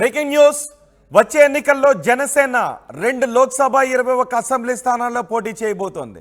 Breaking news. వచ్చే ఎన్నికల్లో Janasena 2 Lok Sabha 21 assembly స్థానాల్లో పోటీ చేయబోతోంది.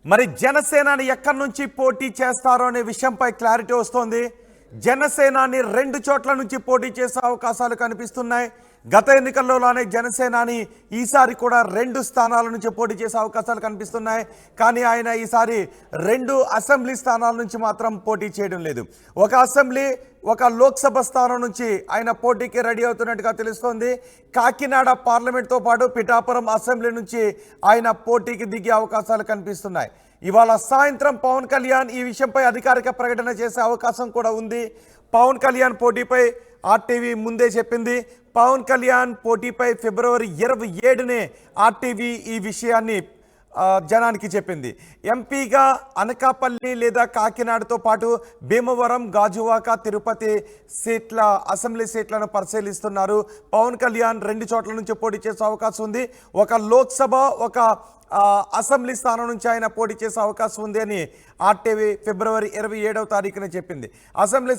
మరి జనసేనని ఎక్కడి నుంచి పోటీ చేస్తారో అనే విషయంపై క్లారిటీ వస్తోంది. జనసేనని 2 చోట్ల నుంచి పోటీ చేసే అవకాశాలు కనిపిస్తున్నాయి. గత ఎన్నికల్లోనే జనసేనని ఈసారి కూడా 2 స్థానాల నుంచి పోటీ చేసే అవకాశాలు కనిపిస్తున్నాయి. కానీ ఆయన ఈసారి 2 అసెంబ్లీ స్థానాల నుంచి మాత్రం పోటీ చేయడం లేదు. ఒక అసెంబ్లీ, ఒక లోక్సభ స్థానం నుంచి ఆయన పోటీకి రెడీ అవుతున్నట్టుగా తెలుస్తోంది. కాకినాడ పార్లమెంట్తో పాటు పిఠాపురం అసెంబ్లీ నుంచి ఆయన పోటీకి దిగే అవకాశాలు కనిపిస్తున్నాయి. ఇవాళ సాయంత్రం పవన్ కళ్యాణ్ ఈ విషయంపై అధికారిక ప్రకటన చేసే అవకాశం కూడా ఉంది. పవన్ కళ్యాణ్ పోటీపై ఆర్టీవీ ముందే చెప్పింది. పవన్ కళ్యాణ్ పోటీపై ఫిబ్రవరి 27నే ఆర్టీవీ ఈ విషయాన్ని జనానికి చెప్పింది. ఎంపీగా అనకాపల్లి లేదా కాకినాడతో పాటు భీమవరం, గాజువాక, తిరుపతి అసెంబ్లీ సీట్లను పరిశీలిస్తున్నారు. పవన్ కళ్యాణ్ 2 చోట్ల నుంచి పోటీ చేసే అవకాశం ఉంది. ఒక లోక్సభ, ఒక అసెంబ్లీ స్థానం నుంచి ఆయన పోటీ చేసే అవకాశం ఉంది అని ఆర్టీవీ ఫిబ్రవరి 27వ తారీఖున చెప్పింది. అసెంబ్లీ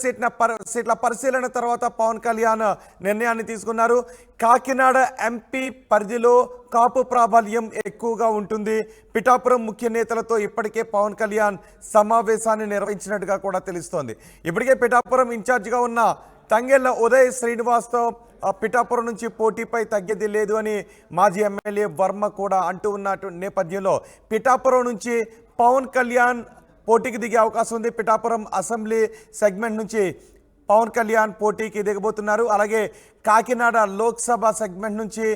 సీట్ల పరిశీలన తర్వాత పవన్ కళ్యాణ్ నిర్ణయాన్ని తీసుకున్నారు. కాకినాడ ఎంపీ పరిధిలో కాపు ప్రాబల్యం ఎక్కువగా ఉంటుంది. పిఠాపురం ముఖ్య నేతలతో ఇప్పటికే పవన్ కళ్యాణ్ సమావేశాన్ని నిర్వహించినట్టుగా కూడా తెలుస్తోంది. ఇప్పటికే పిఠాపురం ఇన్ఛార్జిగా ఉన్న తంగెళ్ల ఉదయ్ శ్రీనివాస్తో పిఠాపురం నుంచి పోటీపై తగ్గేది లేదు అని మాజీ ఎమ్మెల్యే వర్మ కూడా అంటూ ఉన్న నేపథ్యంలో పిఠాపురం నుంచి పవన్ కళ్యాణ్ పోటీకి దిగే అవకాశం ఉంది. పిఠాపురం అసెంబ్లీ సెగ్మెంట్ నుంచి పవన్ కళ్యాణ్ పోటీకి దిగబోతున్నారు. అలాగే కాకినాడ లోక్సభ సెగ్మెంట్ నుంచి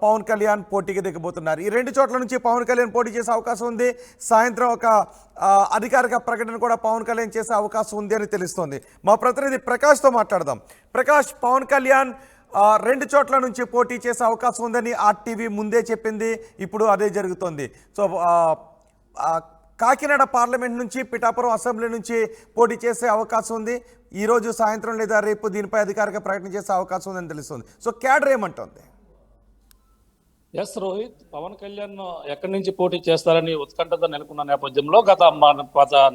పవన్ కళ్యాణ్ పోటీకి దిగబోతున్నారు. ఈ 2 చోట్ల నుంచి పవన్ కళ్యాణ్ పోటీ చేసే అవకాశం ఉంది. సాయంత్రం ఒక అధికారిక ప్రకటన కూడా పవన్ కళ్యాణ్ చేసే అవకాశం ఉంది అని తెలుస్తోంది. మా ప్రతినిధి ప్రకాష్తో మాట్లాడదాం. ప్రకాష్, పవన్ కళ్యాణ్ 2 చోట్ల నుంచి పోటీ చేసే అవకాశం ఉందని ఆర్టీవీ ముందే చెప్పింది. ఇప్పుడు అదే జరుగుతోంది. సో కాకినాడ పార్లమెంట్ నుంచి, పిఠాపురం అసెంబ్లీ నుంచి పోటీ చేసే అవకాశం ఉంది. ఈరోజు సాయంత్రం లేదా రేపు దీనిపై అధికారిక ప్రకటన చేసే అవకాశం ఉందని తెలుస్తుంది. సో క్యాడర్ ఏమంటోంది? ఎస్ రోహిత్, పవన్ కళ్యాణ్ ఎక్కడి నుంచి పోటీ చేస్తారని ఉత్కంఠత నెలకొన్న నేపథ్యంలో గత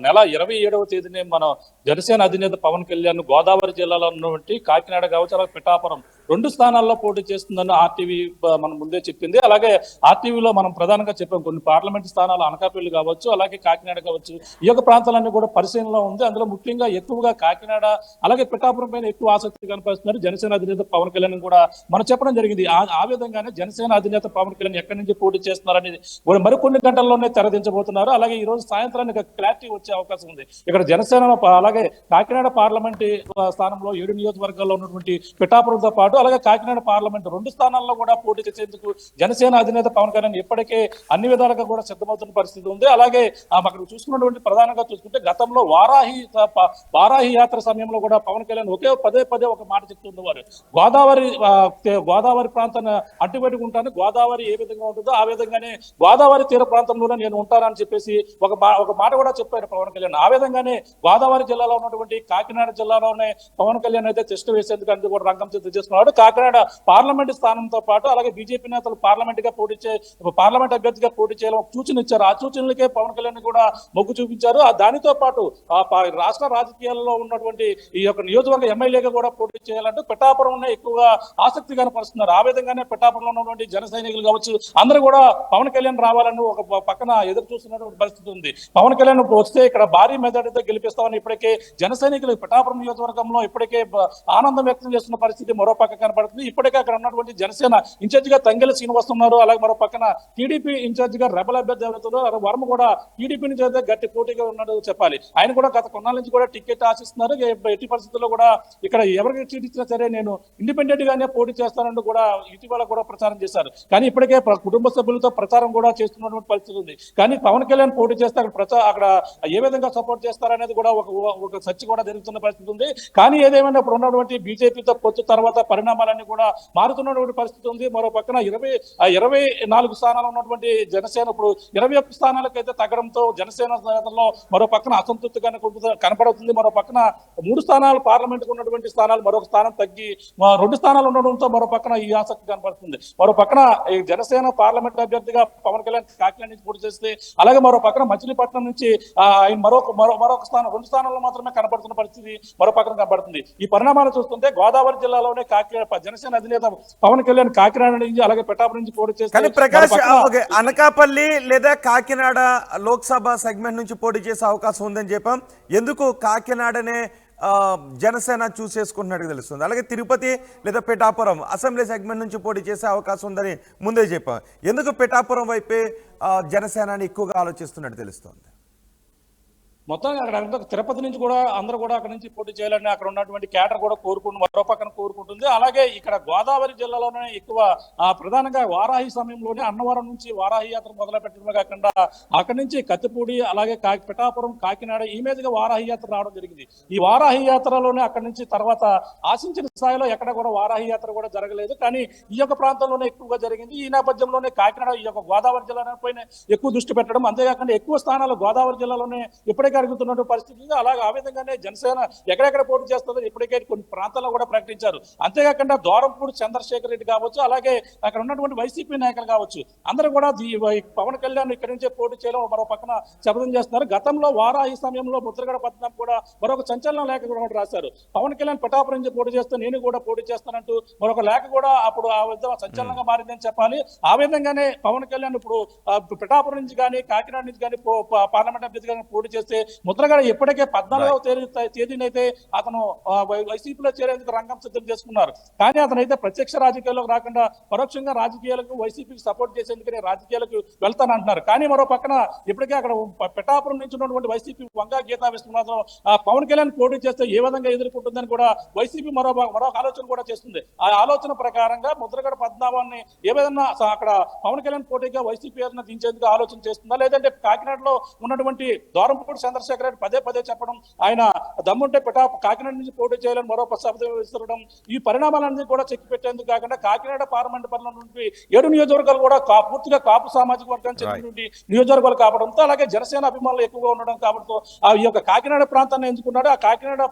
నెల 27వ తేదీనే మన జనసేన అధినేత పవన్ కళ్యాణ్ గోదావరి జిల్లాలో ఉన్నటువంటి కాకినాడ కావచ్చు, అలాగే పిఠాపురం 2 స్థానాల్లో పోటీ చేస్తుందని ఆర్టీవీ మనం ముందే చెప్పింది. అలాగే ఆర్టీవీలో మనం ప్రధానంగా చెప్పాం, కొన్ని పార్లమెంట్ స్థానాలు అనకాపల్లి కావచ్చు, అలాగే కాకినాడ కావచ్చు, ఈ యొక్క ప్రాంతాలన్నీ కూడా పరిశీలనలో ఉంది. అందులో ముఖ్యంగా ఎక్కువగా కాకినాడ అలాగే పిఠాపురం పైన ఎక్కువ ఆసక్తి కనిపిస్తున్నారు జనసేన అధినేత పవన్ కళ్యాణ్ కూడా మనం చెప్పడం జరిగింది. ఆ విధంగానే జనసేన అధినేత పవన్ కళ్యాణ్ ఎక్కడి నుంచి పోటీ చేస్తున్నారని మరికొన్ని గంటల్లోనే తెరదించబోతున్నారు. అలాగే ఈ రోజు సాయంత్రానికి క్లారిటీ వచ్చే అవకాశం ఉంది. ఇక్కడ జనసేన అలాగే కాకినాడ పార్లమెంట్ స్థానంలో 7 నియోజకవర్గాల్లో ఉన్నటువంటి పిఠాపురంతో పాటు అలాగే కాకినాడ పార్లమెంట్ 2 స్థానాల్లో కూడా పోటీ చేసేందుకు జనసేన అధినేత పవన్ కళ్యాణ్ ఇప్పటికే అన్ని విధాలుగా కూడా సిద్ధమవుతున్న పరిస్థితి ఉంది. అలాగే అక్కడ చూసుకున్నటువంటి ప్రధానంగా చూసుకుంటే గతంలో వారాహి యాత్ర సమయంలో కూడా పవన్ కళ్యాణ్ పదే ఒక మాట చెప్తుండేవారు. గోదావరి ప్రాంతాన్ని అడ్డుపెట్టుకుంటాను, గోదావరి ఏ విధంగా ఉంటుందో ఆ విధంగానే గోదావరి తీర ప్రాంతంలోనే నేను ఉంటానని చెప్పేసి ఒక మాట కూడా చెప్పారు పవన్ కళ్యాణ్. ఆ విధంగానే గోదావరి జిల్లాలో ఉన్నటువంటి కాకినాడ జిల్లాలోనే పవన్ కళ్యాణ్ అయితే టెస్ట్ వేసేందుకు అందుకు కూడా రంగం సిద్ధం చేసుకున్నాడు. కాకినాడ పార్లమెంట్ స్థానంతో పాటు అలాగే బీజేపీ నేతలు పార్లమెంట్ అభ్యర్థిగా పోటీ చేయాలని సూచన ఇచ్చారు. ఆ సూచనలకే పవన్ కళ్యాణ్ కూడా మొగ్గు చూపించారు. దానితో పాటు రాష్ట్ర రాజకీయాల్లో ఉన్నటువంటి ఈ యొక్క నియోజకవర్గ ఎమ్మెల్యేగా కూడా పోటీ చేయాలంటూ పిఠాపురం ఎక్కువగా ఆసక్తి కనపరుస్తున్నారు. ఆ విధంగానే పిఠాపురంలో ఉన్నటువంటి జన సైనికులు కావచ్చు అందరూ కూడా పవన్ కళ్యాణ్ రావాలని ఒక పక్కన ఎదురు చూస్తున్నటువంటి పరిస్థితి ఉంది. పవన్ కళ్యాణ్ వస్తే ఇక్కడ భారీ మెజార్టీతో గెలిపిస్తామని ఇప్పటికే జన సైనికులు పిఠాపురం నియోజకవర్గంలో ఇప్పటికే ఆనందం వ్యక్తం చేస్తున్న పరిస్థితి మరో పక్క కనబడుతుంది. ఇప్పటికే అక్కడ ఉన్నటువంటి జనసేన ఇన్ఛార్జ్ గా తంగెళ్ల శ్రీనివాస్ ఉన్నారు. అలాగే మరో పక్కన టీడీపీ ఇన్ఛార్జ్ గా రెబల్ అభ్యర్థి ఎవరుతున్నారు వర్మ కూడా టీడీపీ నుంచి అయితే గట్టి పోటీగా ఉన్నాడు చెప్పాలి. ఆయన కూడా గత కొన్నాళ్ళ నుంచి కూడా టికెట్ ఆశిస్తున్నారు. ఎట్టి పరిస్థితుల్లో కూడా ఇక్కడ ఎవరికి టికెట్ ఇచ్చినా సరే నేను ఇండిపెండెంట్ గానే పోటీ చేస్తానంటూ కూడా ఇటీవల కూడా ప్రచారం చేశారు. కానీ ఇప్పటికే కుటుంబ సభ్యులతో ప్రచారం కూడా చేస్తున్నటువంటి పరిస్థితి ఉంది. కానీ పవన్ కళ్యాణ్ పోటీ చేస్తే అక్కడ ఏ విధంగా సపోర్ట్ చేస్తారనేది కూడా ఒక చర్చ కూడా జరుగుతున్న పరిస్థితి ఉంది. కానీ ఏదేమైనా ఇప్పుడు ఉన్నటువంటి బీజేపీతో పొత్తు తర్వాత పరిణామాలన్నీ కూడా మారుతున్నటువంటి పరిస్థితి ఉంది. మరో పక్కన 24 స్థానాలు ఉన్నటువంటి జనసేన ఇప్పుడు 21 స్థానాలకైతే తగ్గడంతో జనసేన నేతల్లో మరో పక్కన అసంతృప్తిగా కనపడుతుంది. మరో పక్కన 3 స్థానాలు పార్లమెంట్ ఉన్నటువంటి స్థానాలు మరొక స్థానం తగ్గి 2 స్థానాలు ఉండడంతో మరో పక్కన ఈ ఆసక్తి కనపడుతుంది. మరో పక్కన జనసేన పార్లమెంట్ అభ్యర్థిగా పవన్ కళ్యాణ్ కాకినాడ నుంచి పోటీ చేస్తే, అలాగే మరో పక్కన మచిలీపట్నం నుంచి ఆయన మరొక స్థానం 2 స్థానాల్లో మాత్రమే కనబడుతున్న పరిస్థితి మరో పక్కన కనబడుతుంది. ఈ పరిణామాలు చూస్తుంటే గోదావరి జిల్లాలోనే జనసేన అధినేత పవన్ కళ్యాణ్ కాకినాడ నుంచి అలాగే పిఠాపురం నుంచి పోటీ చేస్తే కానీ ప్రకాష్ మరో పక్కన ఓకే, అనకాపల్లి లేదా కాకినాడ లోక్సభ సెగ్మెంట్ నుంచి పోటీ చేసే అవకాశం ఉందని చెప్పాం. ఎందుకు కాకినాడనే జనసేన చూస్ చేసుకుంటున్నట్టు తెలుస్తుంది. అలాగే తిరుపతి లేదా పిఠాపురం అసెంబ్లీ సెగ్మెంట్ నుంచి పోటీ చేసే అవకాశం ఉందని ముందే చెప్పాం. ఎందుకు పిఠాపురం వైపే జనసేనని ఎక్కువగా ఆలోచిస్తున్నట్టు తెలుస్తుంది? మొత్తంగా అక్కడ తిరుపతి నుంచి కూడా అందరూ కూడా అక్కడ నుంచి పోటీ చేయాలని అక్కడ ఉన్నటువంటి కేడర్ కూడా మరో పక్కన కోరుకుంటుంది. అలాగే ఇక్కడ గోదావరి జిల్లాలోనే ఎక్కువ ప్రధానంగా వారాహి సమయంలోనే అన్నవరం నుంచి వారాహి యాత్ర మొదలు పెట్టడమే కాకుండా అక్కడి నుంచి కత్తిపూడి అలాగే పిఠాపురం కాకినాడ ఈ మీదుగా వారాహి యాత్ర రావడం జరిగింది. ఈ వారాహి యాత్రలోనే అక్కడి నుంచి తర్వాత ఆశించిన స్థాయిలో ఎక్కడ కూడా వారాహి యాత్ర కూడా జరగలేదు. కానీ ఈ యొక్క ప్రాంతంలోనే ఎక్కువగా జరిగింది. ఈ నేపథ్యంలోనే కాకినాడ ఈ యొక్క గోదావరి జిల్లాపైన ఎక్కువ దృష్టి పెట్టడం, అంతేకాకుండా ఎక్కువ స్థానాలు గోదావరి జిల్లాలోనే ఇప్పటికే అడుగుతున్న పరిస్థితి. అలాగే ఆ విధంగానే జనసేన ఎక్కడెక్కడ పోటీ చేస్తుందో ఇప్పటికే కొన్ని ప్రాంతాల్లో కూడా ప్రకటించారు. అంతేకాకుండా దూరంపూడి చంద్రశేఖర్ రెడ్డి కావచ్చు, అలాగే అక్కడ ఉన్నటువంటి వైసీపీ నాయకులు కావచ్చు, అందరూ కూడా పవన్ కళ్యాణ్ ఇక్కడి నుంచే పోటీ చేయడం మరో పక్కన శపథం చేస్తున్నారు. గతంలో వారాహి సమయంలో ముద్రగడ పద్మనాభం కూడా మరొక సంచలన లేఖ కూడా రాశారు. పవన్ కళ్యాణ్ పిఠాపురం నుంచి పోటీ చేస్తే నేను కూడా పోటీ చేస్తానంటూ మరొక లేఖ కూడా అప్పుడు ఆ విధంగా సంచలనంగా మారిందని చెప్పాలి. ఆ విధంగానే పవన్ కళ్యాణ్ ఇప్పుడు పిఠాపురం నుంచి కానీ కాకినాడ నుంచి కానీ పార్లమెంట్ అభ్యర్థిగా పోటీ చేస్తే ముద్రగడ ఇప్పటికే 14వ తేదీనైతే అతను వైసీపీలో చేరేందుకు రంగం సిద్ధం చేసుకున్నారు. కానీ అతనైతే ప్రత్యక్ష రాజకీయాల్లోకి రాకుండా పరోక్షంగా రాజకీయాలకు వైసీపీకి సపోర్ట్ చేసేందుకు రాజకీయాలకు వెళ్తానంటున్నారు. కానీ మరో పక్కన ఇప్పటికే అక్కడ పిఠాపురం నుంచి ఉన్నటువంటి వైసీపీ వంగా గీతా విశ్వనాథం పవన్ కళ్యాణ్ పోటీ చేస్తే ఏ విధంగా ఎదుర్కొంటుందని కూడా వైసీపీ మరో ఆలోచన కూడా చేస్తుంది. ఆ ఆలోచన ప్రకారంగా ముద్రగడ పద్మనాభాన్ని ఏ విధంగా అక్కడ పవన్ కళ్యాణ్ పోటీగా వైసీపీ దించేందుకు ఆలోచన చేస్తుందా, లేదంటే కాకినాడలో ఉన్నటువంటి దూరంపూడి చంద్రశేఖర్ రెడ్డి పదే చెప్పడం, ఆయన దమ్ముంటే కాకినాడ నుంచి పోటీ చేయాలని మరో శబ్దం విసరడం, ఈ పరిణామాలన్నీ కూడా చెక్కి పెట్టేందుకు కాకుండా కాకినాడ పార్లమెంట్ పరిధిలో నుండి 7 నియోజకవర్గాలు కూడా పూర్తిగా కాపు సామాజిక వర్గానికి చెందినటువంటి నియోజకవర్గాలు కావడంతో, అలాగే జనసేన అభిమానులు ఎక్కువగా ఉండడం కాబట్టి ఈ యొక్క కాకినాడ ప్రాంతాన్ని ఎంచుకున్నాడు. ఆ కాకినాడ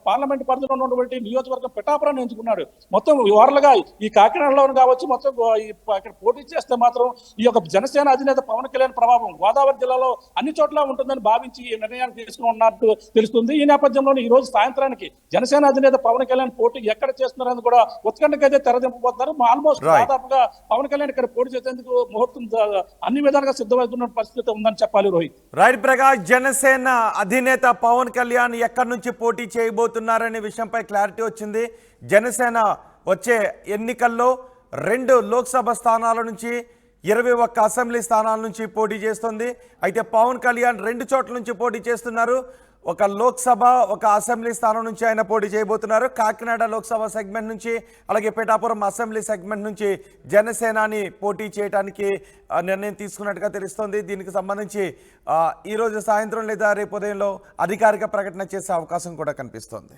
పార్లమెంట్ పరిధిలో ఉన్నటువంటి నియోజకవర్గం పిఠాపురాన్ని ఎంచుకున్నాడు. మొత్తం ఓవర్లుగా ఈ కాకినాడలో కావచ్చు, మొత్తం ఇక్కడ పోటీ చేస్తే మాత్రం ఈ యొక్క జనసేన అధినేత పవన్ కళ్యాణ్ ప్రభావం గోదావరి జిల్లాలో అన్ని చోట్ల ఉంటుందని భావించి ఈ నిర్ణయాన్ని తీసుకున్నట్టు తెలుస్తుంది. ఈ నేపథ్యంలో ఈ రోజు సాయంత్రానికి జనసేన అధినేత పవన్ కళ్యాణ్ పోటీ ఎక్కడ చేస్తున్నారని కూడా ఉత్కంఠకైతే తెరదింపబోతున్నారు. ఆల్మోస్ట్ దాదాపుగా పవన్ కళ్యాణ్ ఇక్కడ పోటీ చేసేందుకు ముహూర్తం అన్ని విధాలుగా సిద్ధమవుతున్న పరిస్థితి ఉందని చెప్పాలి. రోహిత్, రైట్ ప్రకాష్, జనసేన అధినేత పవన్ కళ్యాణ్ ఎక్కడి నుంచి పోటీ చేయబోతున్నారనే విషయంపై క్లారిటీ వచ్చింది. జనసేన వచ్చే ఎన్నికల్లో 2 లోక్సభ స్థానాల నుంచి 21 అసెంబ్లీ స్థానాల నుంచి పోటీ చేస్తుంది. అయితే పవన్ కళ్యాణ్ 2 చోట్ల నుంచి పోటీ చేస్తున్నారు. ఒక లోక్సభ, ఒక అసెంబ్లీ స్థానం నుంచి ఆయన పోటీ చేయబోతున్నారు. కాకినాడ లోక్సభ సెగ్మెంట్ నుంచి, అలాగే పిఠాపురం అసెంబ్లీ సెగ్మెంట్ నుంచి జనసేనాని పోటీ చేయడానికి నిర్ణయం తీసుకున్నట్టుగా తెలుస్తోంది. దీనికి సంబంధించి ఈరోజు సాయంత్రం లేదా రేపు ఉదయంలో అధికారిక ప్రకటన చేసే అవకాశం కూడా కనిపిస్తోంది.